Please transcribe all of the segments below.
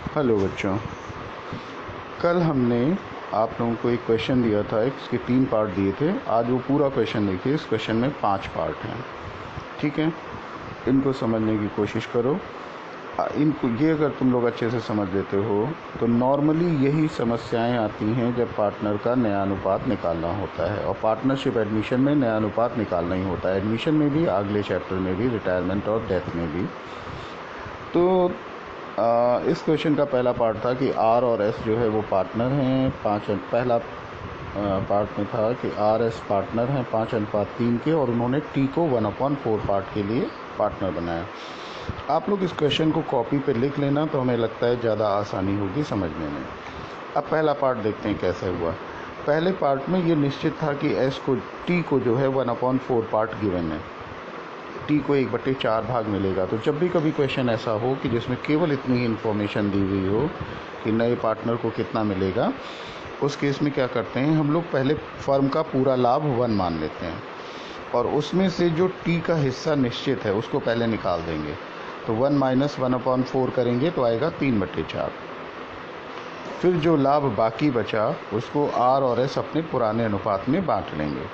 Hello बच्चों, कल हमने आप लोगों को एक क्वेश्चन दिया था। इसके 3 पार्ट दिए थे। आज वो पूरा क्वेश्चन देखिए। इस क्वेश्चन में 5 पार्ट हैं। ठीक है, इनको समझने की कोशिश करो। इनको ये अगर तुम लोग अच्छे से समझ लेते हो तो नॉर्मली यही समस्याएं आती हैं जब पार्टनर का नया अनुपात निकालना होता है। और पार्टनरशिप एडमिशन में नया अनुपात निकालना ही होता है, एडमिशन में भी, अगले चैप्टर में भी, रिटायरमेंट और डेथ में भी। तो इस क्वेश्चन का पहला पार्ट था कि आर और एस जो है वो पार्टनर हैं। पहला पार्ट में था कि आर एस पार्टनर हैं 5:3 के, और उन्होंने टी को 1/4 पार्ट के लिए पार्टनर बनाया। आप लोग इस क्वेश्चन को कॉपी पे लिख लेना, तो हमें लगता है ज़्यादा आसानी होगी समझने में। अब पहला पार्ट देखते हैं कैसे हुआ। पहले पार्ट में ये निश्चित था कि एस को, टी को जो है 1/4 पार्ट गिवन है। टी को 1/4 भाग मिलेगा। तो जब भी कभी क्वेश्चन ऐसा हो कि जिसमें केवल इतनी ही इन्फॉर्मेशन दी हुई हो कि नए पार्टनर को कितना मिलेगा, उस केस में क्या करते हैं हम लोग, पहले फर्म का पूरा लाभ 1 मान लेते हैं और उसमें से जो टी का हिस्सा निश्चित है उसको पहले निकाल देंगे। तो 1 माइनस 1/4 करेंगे तो आएगा 3/4। फिर जो लाभ बाकी बचा उसको आर और एस अपने पुराने अनुपात में बांट लेंगे।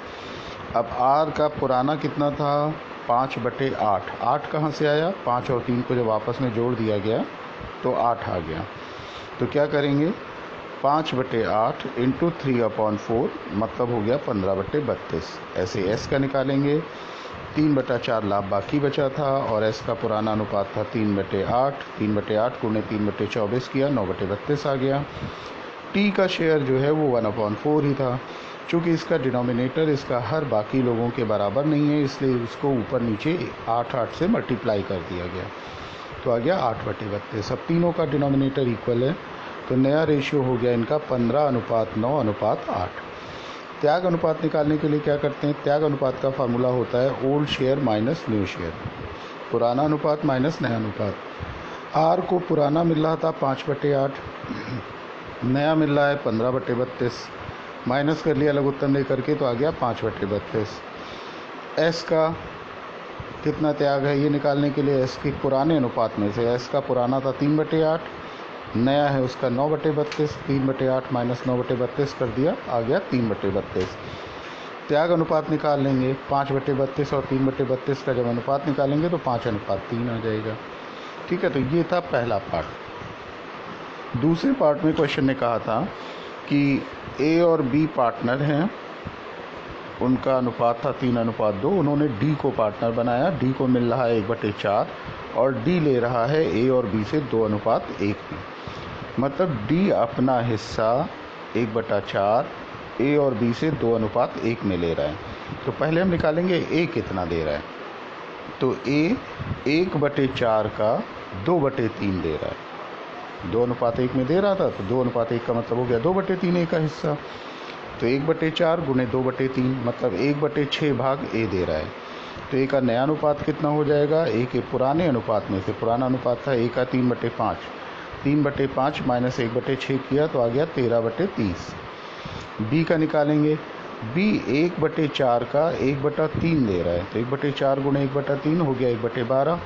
अब आर का पुराना कितना था, 5/8। 8 कहाँ से आया, 5 और 3 को जब आपस में जोड़ दिया गया तो 8 आ गया। तो क्या करेंगे, 5/8 इंटू 3/4 मतलब हो गया 15/32। ऐसे एस का निकालेंगे। 3/4 लाभ बाकी बचा था और एस का पुराना अनुपात था 3/8। 3/8 गुणे 3/24 किया, 9/32 आ गया। टी का शेयर जो है वो 1/4 ही था। चूँकि इसका डिनोमिनेटर इसका हर बाकी लोगों के बराबर नहीं है, इसलिए इसको ऊपर नीचे 8 से मल्टीप्लाई कर दिया गया, तो आ गया 8/32। अब तीनों का डिनोमिनेटर इक्वल है, तो नया रेशियो हो गया इनका 15:9:8। त्याग अनुपात निकालने के लिए क्या करते हैं, त्याग अनुपात का फार्मूला होता है old share minus new share, पुराना अनुपात माइनस नया अनुपात। आर को पुराना मिल रहा था 5/8, नया मिल रहा है 15/32, माइनस कर लिया लघुत्तम लेकर के, तो आ गया 5/32। एस का कितना त्याग है ये निकालने के लिए, एस के पुराने अनुपात में से एस का पुराना था 3/8, नया है उसका 9/32। 3/8 माइनस 9/32 कर दिया, आ गया 3/32। त्याग अनुपात निकाल लेंगे, 5/32 और 3/32 का जब अनुपात निकालेंगे तो 5:3 आ जाएगा। ठीक है, तो ये था पहला पार्ट। दूसरे पार्ट में क्वेश्चन ने कहा था कि ए और बी पार्टनर हैं, उनका अनुपात था 3:2। उन्होंने डी को पार्टनर बनाया, डी को मिल रहा है 1/4 और डी ले रहा है ए और बी से 2:1 में। मतलब डी अपना हिस्सा 1/4 ए और बी से 2:1 में ले रहा है। तो पहले हम निकालेंगे ए कितना दे रहा है। तो ए 1/4 का 2/3 दे रहा है। 2:1 में दे रहा था, तो 2:1 का मतलब हो गया 2/3 ए का हिस्सा। तो 1/4 गुणे 2/3 मतलब 1/6 भाग ए दे रहा है। तो ए का नया अनुपात कितना हो जाएगा, ए के पुराने अनुपात में से, पुराना अनुपात था ए का 3/5, 3/5 माइनस 1/6 किया तो आ गया 13/30। बी का निकालेंगे, बी 1/4 का 1/3 दे रहा है, तो 1/4 गुणे 1/3 हो गया 1/12।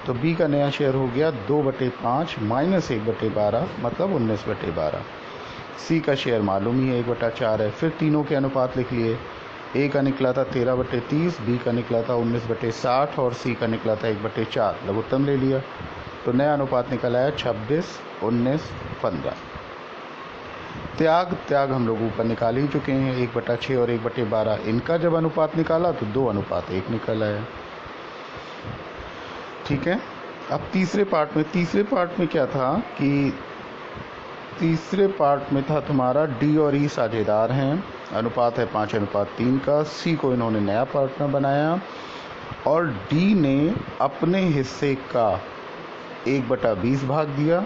तो बी का नया शेयर हो गया 2/5 माइनस 1/12 मतलब 19/12। सी का शेयर मालूम ही है 1/4 है। फिर तीनों के अनुपात लिख लिए, ए का निकला था 13/30, बी का निकला था 19/60 और सी का निकला था 1/4। लघुत्तम ले लिया तो नया अनुपात निकल आया 26, 19, 15। त्याग हम लोग ऊपर निकाल ही चुके हैं, 1/6 और 1/12। इनका जब अनुपात निकाला तो 2:1 निकल आया। ठीक है, अब तीसरे पार्ट में क्या था कि तीसरे पार्ट में था तुम्हारा डी और ई साझेदार हैं, अनुपात है 5:3 का। सी को इन्होंने नया पार्टनर बनाया और डी ने अपने हिस्से का 1/20 भाग दिया,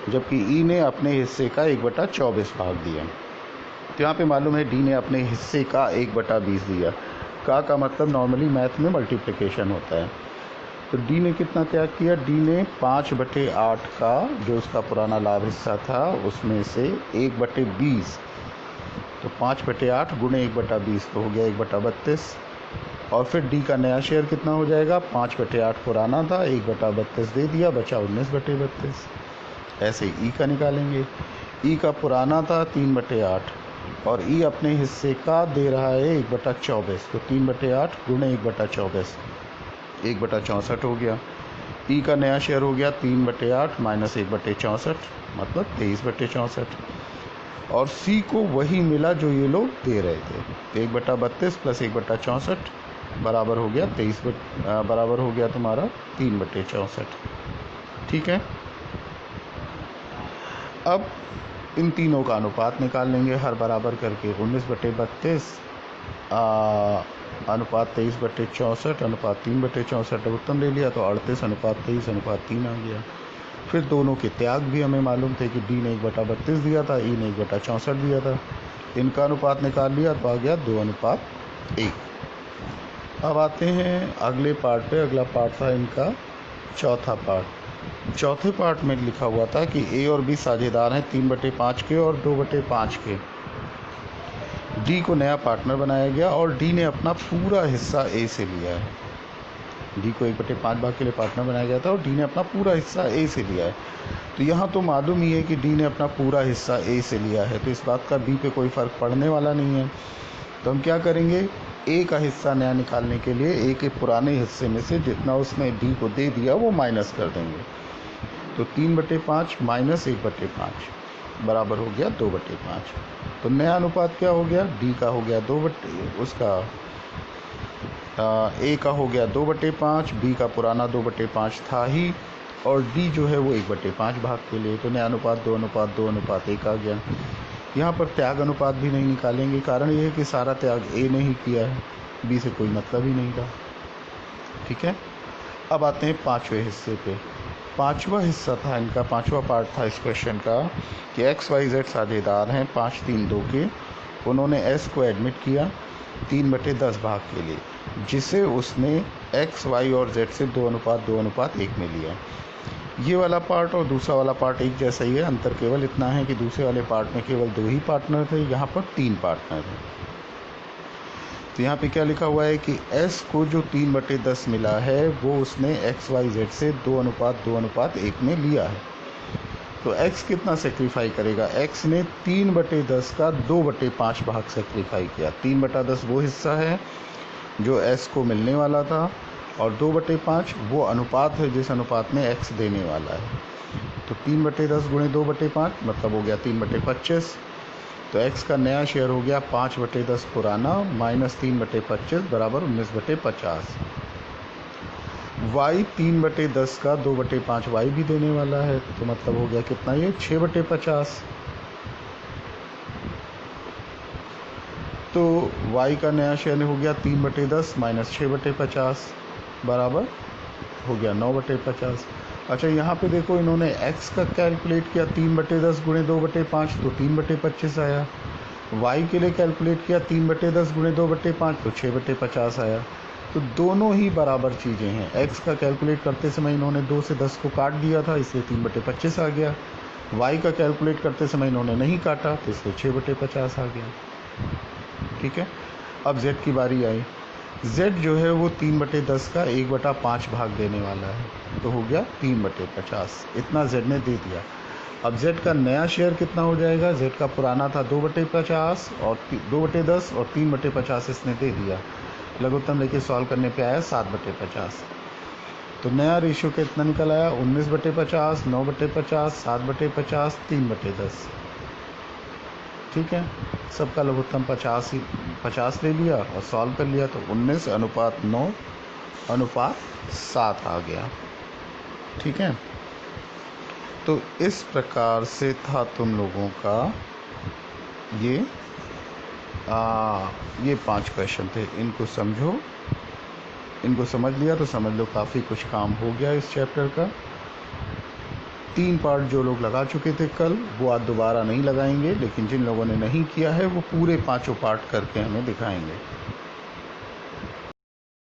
जबकि ई ने अपने हिस्से का 1/24 भाग दिया। तो यहाँ पे मालूम है डी ने अपने हिस्से का 1/20 दिया। का मतलब नॉर्मली मैथ में मल्टीप्लिकेशन होता है। तो डी ने कितना त्याग किया, डी ने 5/8 का जो उसका पुराना लाभ हिस्सा था उसमें से 1/20, तो 5/8 गुणे 1/20 तो हो गया 1/32। और फिर डी का नया शेयर कितना हो जाएगा, 5/8 पुराना था, 1/32 दे दिया, बचा 19/32। ऐसे ई का निकालेंगे। ई का पुराना था 3/8 और ई अपने हिस्से का दे रहा है 1/24, तो 3/8 गुणे 1/24 1/64 हो गया। ई का नया शेयर हो गया 3/8 माइनस 1/64 मतलब 23/64 और सी को वही मिला जो ये लोग दे रहे थे, 1/32 प्लस 1/64 बराबर हो गया 23 बराबर हो गया तुम्हारा 3/64। ठीक है, अब इन तीनों का अनुपात निकाल लेंगे हर बराबर करके। 19/32 अनुपात 23/64 अनुपात 3/64 लघुत्तम ले लिया तो 38:23:3 आ गया। फिर दोनों के त्याग भी हमें मालूम थे कि डी ने 1/32 दिया था, ई ने 1/64 दिया था। इनका अनुपात निकाल लिया तो आ गया 2:1। अब आते हैं अगले पार्ट पे। अगला पार्ट था इनका चौथा पार्ट। चौथे पार्ट में लिखा हुआ था कि ए और बी साझेदार हैं 3/5 के और 2/5 के। डी को नया पार्टनर बनाया गया और डी ने अपना पूरा हिस्सा ए से लिया है। डी को 1/5 भाग के लिए पार्टनर बनाया गया था और डी ने अपना पूरा हिस्सा ए से लिया है। तो यहाँ तो मालूम ही है कि डी ने अपना पूरा हिस्सा ए से लिया है, तो इस बात का बी पे कोई फ़र्क पड़ने वाला नहीं है। तो हम क्या करेंगे, ए का हिस्सा नया निकालने के लिए ए के पुराने हिस्से में से जितना उसने डी को दे दिया वो माइनस कर देंगे। तो 3/5 माइनस 1/5 बराबर हो गया 2/5। तो नया अनुपात क्या हो गया, डी का हो गया ए का हो गया 2/5, बी का पुराना 2/5 था ही और डी जो है वो 1/5 भाग के लिए। तो नया अनुपात 2:2:1 आ गया। यहाँ पर त्याग अनुपात भी नहीं निकालेंगे, कारण ये है कि सारा त्याग ए ने ही किया है, बी से कोई मतलब ही नहीं था। ठीक है, अब आते हैं पांचवें हिस्से पे। पांचवा हिस्सा था इनका, पांचवा पार्ट था इस क्वेश्चन का कि XYZ साझेदार हैं 5, 3, 2 के। उन्होंने S को एडमिट किया 3/10 भाग के लिए, जिसे उसने X, Y और Z से 2:2:1 में लिया। ये वाला पार्ट और दूसरा वाला पार्ट एक जैसा ही है, अंतर केवल इतना है कि दूसरे वाले पार्ट में केवल 2 ही पार्टनर थे, यहाँ पर 3 पार्टनर हैं। तो यहाँ पे क्या लिखा हुआ है कि S को जो 3/10 मिला है वो उसने XYZ से 2:2:1 में लिया है। तो X कितना सेक्रीफाई करेगा, X ने 3/10 का 2/5 भाग सेक्रीफाई किया। 3/10 वो हिस्सा है जो S को मिलने वाला था और 2/5 वो अनुपात है जिस अनुपात में X देने वाला है। तो 3/10 गुणे 2/5 मतलब हो गया 3/25। तो X का नया शेयर हो गया 5/10 पुराना माइनस 3/25 बराबर 19/50। Y 3/10 का 2/5 Y भी देने वाला है, तो मतलब हो गया कितना, ये 6/50। तो Y का नया शेयर हो गया 3/10 माइनस 6/50 बराबर हो गया 9/50। अच्छा, यहाँ पे देखो इन्होंने X का कैलकुलेट किया 3/10 गुणे 2/5 तो 3/25 आया। Y के लिए कैलकुलेट किया 3/10 गुणे 2/5 तो 6/50 आया। तो दोनों ही बराबर चीज़ें हैं। X का कैलकुलेट करते समय इन्होंने 2 से 10 को काट दिया था, इसलिए 3/25 आ गया। Y का कैलकुलेट करते समय इन्होंने नहीं काटा तो इसलिए 6/50 आ गया। ठीक है, अब Z की बारी आई। Z जो है वो 3/10 का 1/5 भाग देने वाला है, तो हो गया 3/50। इतना Z ने दे दिया। अब Z का नया शेयर कितना हो जाएगा, Z का पुराना था 2/50 और 2/10 और 3/50 इसने दे दिया। लघुत्तम लेके सॉल्व करने पे आया 7/50। तो नया रेशियो कितना निकल आया, 19/50, 9/50, 7/50, 3/10। ठीक है, सबका लघुत्तम 50 ले लिया और सॉल्व कर लिया, तो 19:9:7 आ गया। ठीक है, तो इस प्रकार से था तुम लोगों का ये 5 क्वेश्चन थे। इनको समझो, इनको समझ लिया तो समझ लो काफ़ी कुछ काम हो गया इस चैप्टर का। 3 पार्ट जो लोग लगा चुके थे कल, वो आज दोबारा नहीं लगाएंगे, लेकिन जिन लोगों ने नहीं किया है वो पूरे 5 पार्ट करके हमें दिखाएंगे।